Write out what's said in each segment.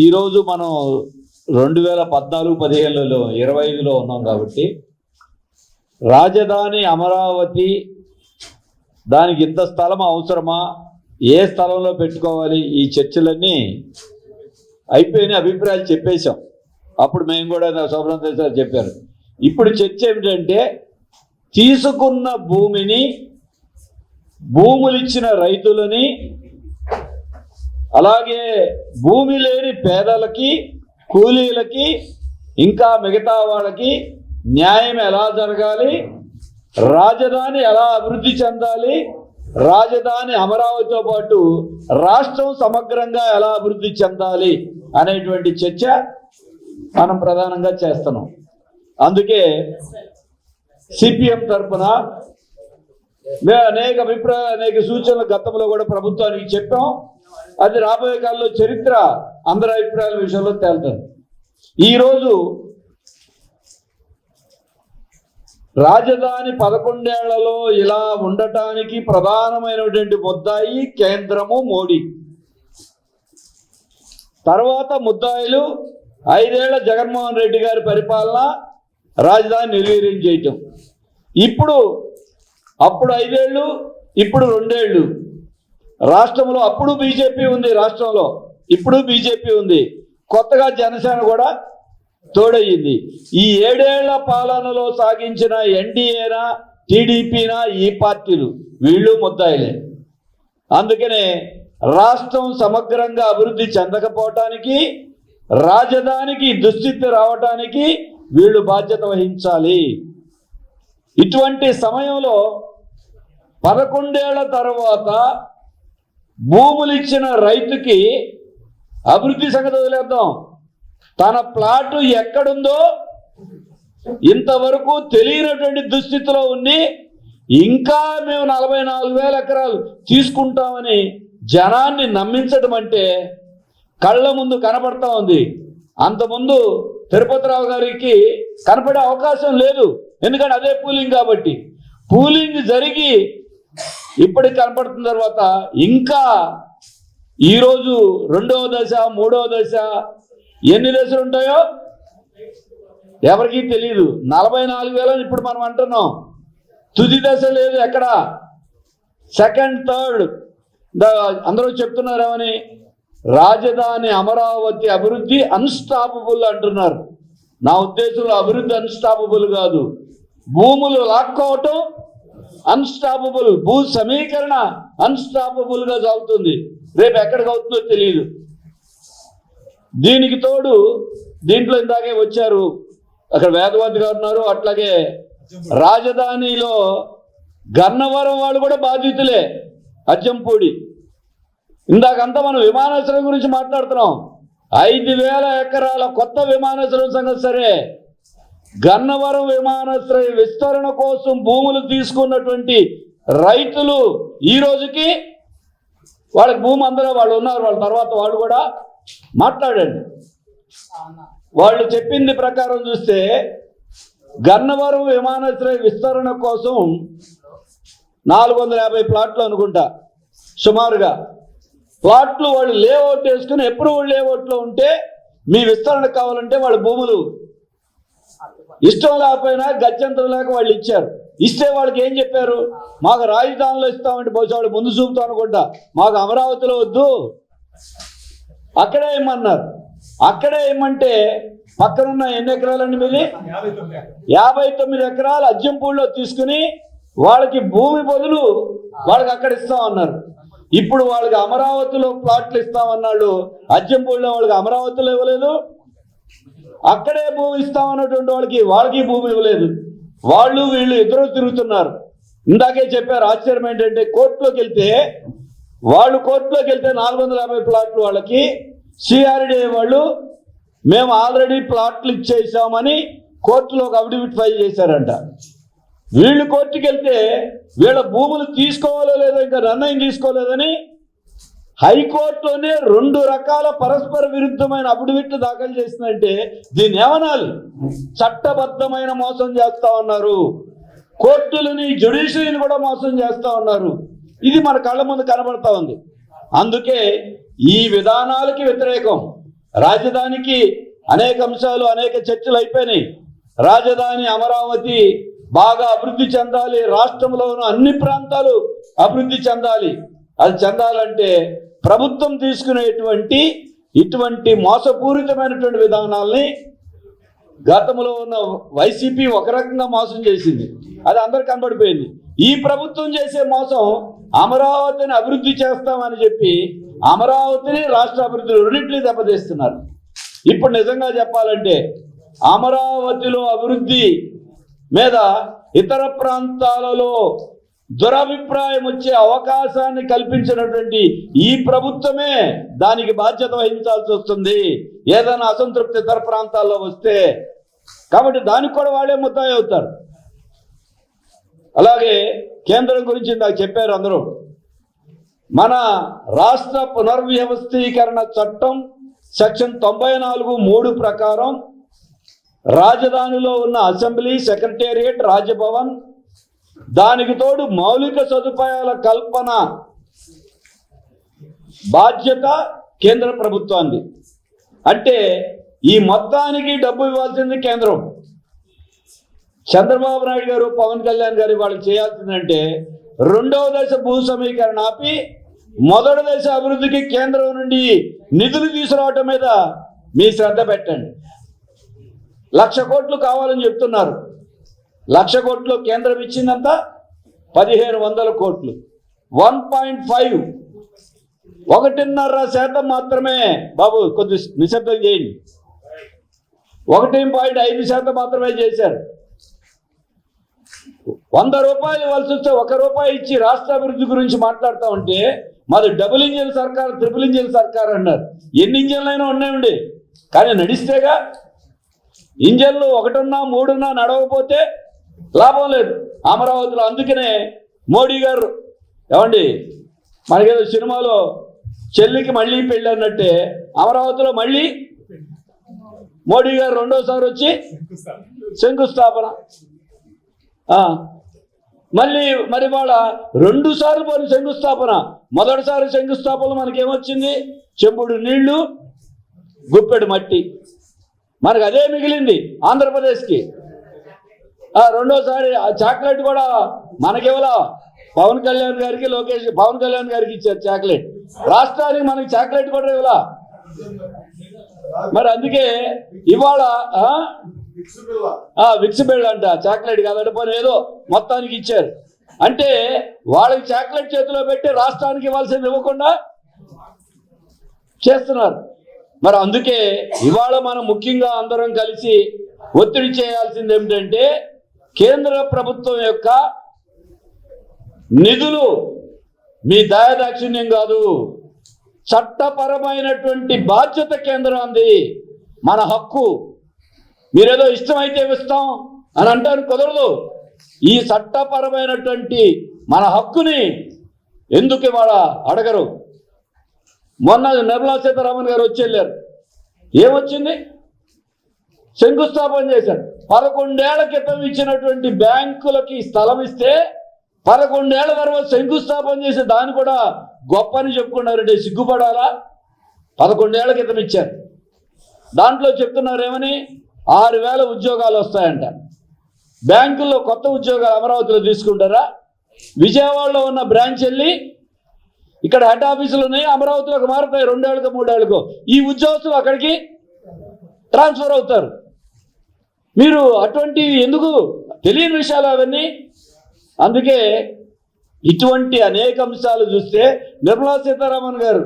ఈరోజు మనం 2014-15లో 25లో ఉన్నాం కాబట్టి రాజధాని అమరావతి దానికి ఇంత స్థలం అవసరమా, ఏ స్థలంలో పెట్టుకోవాలి, ఈ చర్చలన్నీ అయిపోయిన అభిప్రాయాలు చెప్పేశాం. అప్పుడు మేము కూడా శోభనాథ్ సార్ చెప్పారు. ఇప్పుడు చర్చ ఏమిటంటే తీసుకున్న భూములు ఇచ్చిన రైతులని, అలాగే భూమి లేని పేదలకి, కూలీలకి, ఇంకా మిగతా వాళ్ళకి న్యాయం ఎలా జరగాలి, రాజధాని ఎలా అభివృద్ధి చెందాలి, రాజధాని అమరావతితో పాటు రాష్ట్రం సమగ్రంగా ఎలా అభివృద్ధి చెందాలి అనేటువంటి చర్చ మనం ప్రధానంగా చేస్తున్నాం. అందుకే సిపిఎం తరఫున మేము అనేక అభిప్రాయాలు, అనేక సూచనలు గతంలో కూడా ప్రభుత్వానికి చెప్పాం. అది రాబోయే కాలంలో చరిత్ర అందరి అభిప్రాయాల విషయంలో తేలుతుంది. ఈరోజు రాజధాని 11 ఏళ్లలో ఇలా ఉండటానికి ప్రధానమైనటువంటి ముద్దాయి కేంద్రము మోడీ, తర్వాత ముద్దాయిలు 5 ఏళ్ల జగన్మోహన్ రెడ్డి గారి పరిపాలన, రాజధాని నిర్వీర్యం చేయటం. అప్పుడు 5 ఏళ్ళు, ఇప్పుడు 2 ఏళ్ళు. రాష్ట్రంలో అప్పుడు బీజేపీ ఉంది, రాష్ట్రంలో ఇప్పుడు బీజేపీ ఉంది, కొత్తగా జనసేన కూడా తోడయ్యింది. ఈ 7 ఏళ్ల పాలనలో సాగించిన ఎన్డీఏనా, టీడీపీనా, ఈ పార్టీలు వీళ్ళు ముద్దాయిలే. అందుకనే రాష్ట్రం సమగ్రంగా అభివృద్ధి చెందకపోవటానికి, రాజధానికి దుస్థితి రావటానికి వీళ్ళు బాధ్యత వహించాలి. ఇటువంటి సమయంలో 11 ఏళ్ల తర్వాత భూములు ఇచ్చిన రైతుకి అభివృద్ధి సంగతి వదిలేద్దాం, తన ప్లాటు ఎక్కడుందో ఇంతవరకు తెలియనటువంటి దుస్థితిలో ఉంది. ఇంకా మేము 44,000 ఎకరాలు తీసుకుంటామని జనాన్ని నమ్మించడం అంటే కళ్ళ ముందు కనపడతా ఉంది. అంతకుముందు తిరుపతిరావు గారికి కనపడే అవకాశం లేదు, ఎందుకంటే అదే పూలింగ్ కాబట్టి. పూలింగ్ జరిగి ఇప్పటికి కనపడుతున్న తర్వాత ఇంకా ఈరోజు 2వ దశ, 3వ దశ, ఎన్ని దశలు ఉంటాయో ఎవరికీ తెలియదు. 44,000 ఇప్పుడు మనం అంటున్నాం, తుది దశ లేదు ఎక్కడ. సెకండ్, థర్డ్ అందరూ చెప్తున్నారేమని, రాజధాని అమరావతి అభివృద్ధి అన్స్టాపబుల్ అంటున్నారు. నా ఉద్దేశంలో అభివృద్ధి అన్స్టాపబుల్ కాదు, భూములు లాక్కోవటం అన్స్టాపబుల్, భూ సమీకరణ అన్స్టాపబుల్గా సాగుతుంది. రేపు ఎక్కడికి అవుతుందో తెలియదు. దీనికి తోడు దీంట్లో ఇందాకే వచ్చారు, అక్కడ వేదవతి గారు ఉన్నారు, అట్లాగే రాజధానిలో గన్నవరం వాళ్ళు కూడా బాధితులే, అజ్జంపూడి. ఇందాకంతా మనం విమానాశ్రయం గురించి మాట్లాడుతున్నాం. 5,000 ఎకరాల కొత్త విమానాశ్రయం సంగతి సరే, గన్నవరం విమానాశ్రయ విస్తరణ కోసం భూములు తీసుకున్నటువంటి రైతులు ఈ రోజుకి వాళ్ళకి భూమి అందరూ వాళ్ళు ఉన్నారు. వాళ్ళ తర్వాత వాళ్ళు కూడా మాట్లాడండి. వాళ్ళు చెప్పింది ప్రకారం చూస్తే గన్నవరం విమానాశ్రయ విస్తరణ కోసం 450 ప్లాట్లు అనుకుంటా సుమారుగా ప్లాట్లు వాళ్ళు లేఅవుట్ వేసుకుని అప్రూవల్ లేఅవుట్లో ఉంటే మీ విస్తరణ కావాలంటే వాళ్ళ భూములు ఇష్టం లేకపోయినా గత్యంతరం లేక వాళ్ళు ఇచ్చారు. ఇస్తే వాళ్ళకి ఏం చెప్పారు, మాకు రాజధానిలో ఇస్తామంటే బహుశా వాళ్ళు ముందు చూపుతాం అనుకుంటా, మాకు అమరావతిలో వద్దు అక్కడే ఇమ్మన్నారు. అక్కడే ఇమ్మంటే పక్కనున్న ఎన్ని ఎకరాలండి మీది? 59 ఎకరాలు అజ్జంపూడిలో తీసుకుని వాళ్ళకి భూమి బదులు వాళ్ళకి అక్కడ ఇస్తామన్నారు. ఇప్పుడు వాళ్ళకి అమరావతిలో ప్లాట్లు ఇస్తామన్నాడు, అజ్జంపూడిలో వాళ్ళకి అమరావతిలో ఇవ్వలేదు, అక్కడే భూమి ఇస్తామన్నటువంటి వాళ్ళకి భూమి ఇవ్వలేదు. వాళ్ళు వీళ్ళు ఇద్దరు తిరుగుతున్నారు. ఇందాకే చెప్పారు, ఆశ్చర్యం ఏంటంటే కోర్టులోకి వెళ్తే 450 ప్లాట్లు వాళ్ళకి, సిఆర్డీఏ వాళ్ళు మేము ఆల్రెడీ ప్లాట్లు ఇచ్చేసామని కోర్టులో ఒక అఫిడవిట్ ఫైల్ చేశారంట. వీళ్ళు కోర్టుకి వెళ్తే వీళ్ళ భూములు తీసుకోవాలో లేదో ఇంకా నిర్ణయం తీసుకోలేదని హైకోర్టులోనే 2 రకాల పరస్పర విరుద్ధమైన అఫిడవిట్లు దాఖలు చేసిందంటే దీన్ని ఏమనాలి? చట్టబద్ధమైన మోసం చేస్తా ఉన్నారు, కోర్టులని, జ్యుడిషియరీని కూడా మోసం చేస్తా ఉన్నారు. ఇది మన కళ్ళ ముందు కనబడతా ఉంది. అందుకే ఈ విధానాలకి వ్యతిరేకం. రాజధానికి అనేక అంశాలు, అనేక చర్చలు అయిపోయినాయి. రాజధాని అమరావతి బాగా అభివృద్ధి చెందాలి, రాష్ట్రంలో ఉన్న అన్ని ప్రాంతాలు అభివృద్ధి చెందాలి. అది చెందాలంటే ప్రభుత్వం తీసుకునేటువంటి ఇటువంటి మోసపూరితమైనటువంటి విధానాల్ని గతంలో ఉన్న వైసీపీ ఒక రకంగా మోసం చేసింది, అది అందరికి కనబడిపోయింది. ఈ ప్రభుత్వం చేసే మోసం అమరావతిని అభివృద్ధి చేస్తామని చెప్పి అమరావతిని రాష్ట్ర అభివృద్ధి రెండింటినీ దెబ్బతీస్తున్నారు. ఇప్పుడు నిజంగా చెప్పాలంటే అమరావతిలో అభివృద్ధి మీద ఇతర ప్రాంతాలలో దురభిప్రాయం వచ్చే అవకాశాన్ని కల్పించినటువంటి ఈ ప్రభుత్వమే దానికి బాధ్యత వహించాల్సి వస్తుంది, ఏదైనా అసంతృప్తి ఇతర ప్రాంతాల్లో వస్తే. కాబట్టి దానికి కూడా వాళ్ళే ముద్దాయి అవుతారు. అలాగే కేంద్రం గురించి నాకు చెప్పారు అందరూ. మన రాష్ట్ర పునర్వ్యవస్థీకరణ చట్టం సెక్షన్ 94(3) ప్రకారం రాజధానిలో ఉన్న అసెంబ్లీ, సెక్రటేరియట్, రాజ్భవన్, దానికి తోడు మౌలిక సదుపాయాల కల్పన బాధ్యత కేంద్ర ప్రభుత్వాన్ని. అంటే ఈ మొత్తానికి డబ్బు ఇవ్వాల్సింది కేంద్రం. చంద్రబాబు నాయుడు గారు, పవన్ కళ్యాణ్ గారు వాళ్ళు చేయాల్సిందంటే రెండవ దశ భూ సమీకరణ ఆపి మొదటి దశ అభివృద్ధికి కేంద్రం నుండి నిధులు తీసుకురావటం మీద మీ శ్రద్ధ పెట్టండి. 1,00,000 కోట్లు కావాలని చెప్తున్నారు. 1,00,000 కోట్లు కేంద్రం ఇచ్చిందంత 1,500 కోట్లు, 1.5, 1.5% మాత్రమే. బాబు కొద్ది నిశ్శబ్దం చేయండి. 1.5% మాత్రమే చేశారు. 100 రూపాయలు ఇవ్వాల్సి వస్తే 1 రూపాయి ఇచ్చి రాష్ట్ర అభివృద్ధి గురించి మాట్లాడుతూ ఉంటే మాది డబుల్ ఇంజిన్ సర్కార్, ట్రిపుల్ ఇంజిన్ సర్కార్ అన్నారు. ఎన్ని ఇంజన్లైనా ఉన్నాయండి, కానీ నడిస్తేగా. ఇంజన్లు 1 ఉన్నా 3 ఉన్నా నడవకపోతే లాభం లేదు అమరావతిలో. అందుకనే మోడీ గారు ఏమండి, మనకేదో సినిమాలో చెల్లికి మళ్ళీ పెళ్ళి అన్నట్టే అమరావతిలో మళ్ళీ మోడీ గారు రెండోసారి వచ్చి శంకుస్థాపన. మరి వాళ్ళ 2 సార్లు పోయిన శంకుస్థాపన. మొదటిసారి శంకుస్థాపన మనకేమొచ్చింది? చెంబుడు నీళ్లు, గుప్పెడు మట్టి. మనకు అదే మిగిలింది ఆంధ్రప్రదేశ్కి. రెండోసారి ఆ చాక్లెట్ కూడా మనకేవలా పవన్ కళ్యాణ్ గారికి, పవన్ కళ్యాణ్ గారికి ఇచ్చారు చాక్లెట్. రాష్ట్రానికి మనకి చాక్లెట్ కూడా ఇవ్వలా. మరి అందుకే ఇవాళ విక్స్ బిళ్ళ అంట, చాక్లెట్ కాదంటే పోనీ ఏదో మొత్తానికి ఇచ్చారు. అంటే వాళ్ళకి చాక్లెట్ చేతిలో పెట్టి రాష్ట్రానికి ఇవ్వాల్సింది ఇవ్వకుండా చేస్తున్నారు. మరి అందుకే ఇవాళ మనం ముఖ్యంగా అందరం కలిసి ఒత్తిడి చేయాల్సింది ఏమిటంటే కేంద్ర ప్రభుత్వం యొక్క నిధులు మీ దయాదాక్షిణ్యం కాదు, చట్టపరమైనటువంటి బాధ్యత కేంద్రాన్ని. మన హక్కు. మీరేదో ఇష్టమైతే ఇస్తాం అని అంటారు, కుదరదు. ఈ చట్టపరమైనటువంటి మన హక్కుని ఎందుకు ఇవాళ అడగరు? మొన్న నిర్మలా సీతారామన్ గారు వచ్చి వెళ్ళారు. ఏమొచ్చింది? శంకుస్థాపన చేశారు. 11 ఏళ్ల క్రితం ఇచ్చినటువంటి బ్యాంకులకి స్థలం ఇస్తే 11 ఏళ్ల తర్వాత శంకుస్థాపన చేసి దాన్ని కూడా గొప్ప అని చెప్పుకున్నారంటే సిగ్గుపడాలా? 11 ఏళ్ల క్రితం ఇచ్చారు. దాంట్లో చెప్తున్నారు ఏమని? 6,000 ఉద్యోగాలు వస్తాయంట. బ్యాంకుల్లో కొత్త ఉద్యోగాలు అమరావతిలో తీసుకుంటారా? విజయవాడలో ఉన్న బ్రాంచ్ వెళ్ళి ఇక్కడ హెడ్ ఆఫీసులు ఉన్నాయి, అమరావతిలోకి మారుతాయి 2 ఏళ్ళకో 3 ఏళ్ళకో. ఈ ఉద్యోగస్తులు అక్కడికి ట్రాన్స్ఫర్ అవుతారు. మీరు అటువంటివి ఎందుకు? తెలియని విషయాలు అవన్నీ. అందుకే ఇటువంటి అనేక అంశాలు చూస్తే నిర్మలా సీతారామన్ గారు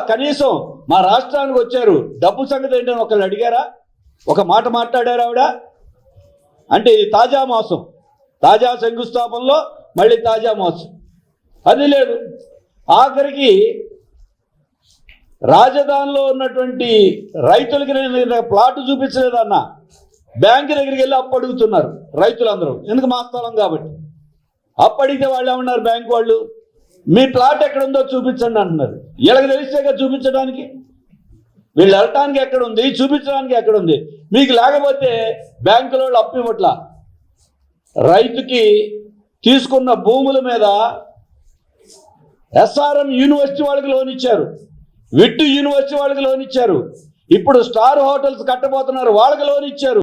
కనీసం మా రాష్ట్రానికి వచ్చారు, డబ్బు సంగతి ఏంటని ఒకళ్ళు అడిగారా? ఒక మాట మాట్లాడారు ఆవిడ? అంటే ఇది తాజా మోసం. తాజా శంకుస్థాపనలో మళ్ళీ తాజా మోసం. అది లేదు. ఆఖరికి రాజధానిలో ఉన్నటువంటి రైతులకి నేను ప్లాట్ చూపించలేదన్న, బ్యాంకు దగ్గరికి వెళ్ళి అప్పు అడుగుతున్నారు రైతులందరూ. ఎందుకు? మా స్థలం కాబట్టి. అప్పు అడిగితే వాళ్ళు ఏమన్నారు? బ్యాంకు వాళ్ళు, మీ ప్లాట్ ఎక్కడుందో చూపించండి అంటున్నారు. వీళ్ళకి తెలిస్తేగా చూపించడానికి. వీళ్ళు వెళ్ళటానికి ఎక్కడుంది, చూపించడానికి ఎక్కడుంది? మీకు లేకపోతే బ్యాంకుల వాళ్ళు అప్పు ఇవ్వట్లా. రైతుకి తీసుకున్న భూముల మీద SRM యూనివర్సిటీ వాళ్ళకి లోన్ ఇచ్చారు, విట్టు యూనివర్సిటీ వాళ్ళకి లోన్ ఇచ్చారు. ఇప్పుడు స్టార్ హోటల్స్ కట్టబోతున్నారు, వాళ్ళకి లోన్ ఇచ్చారు.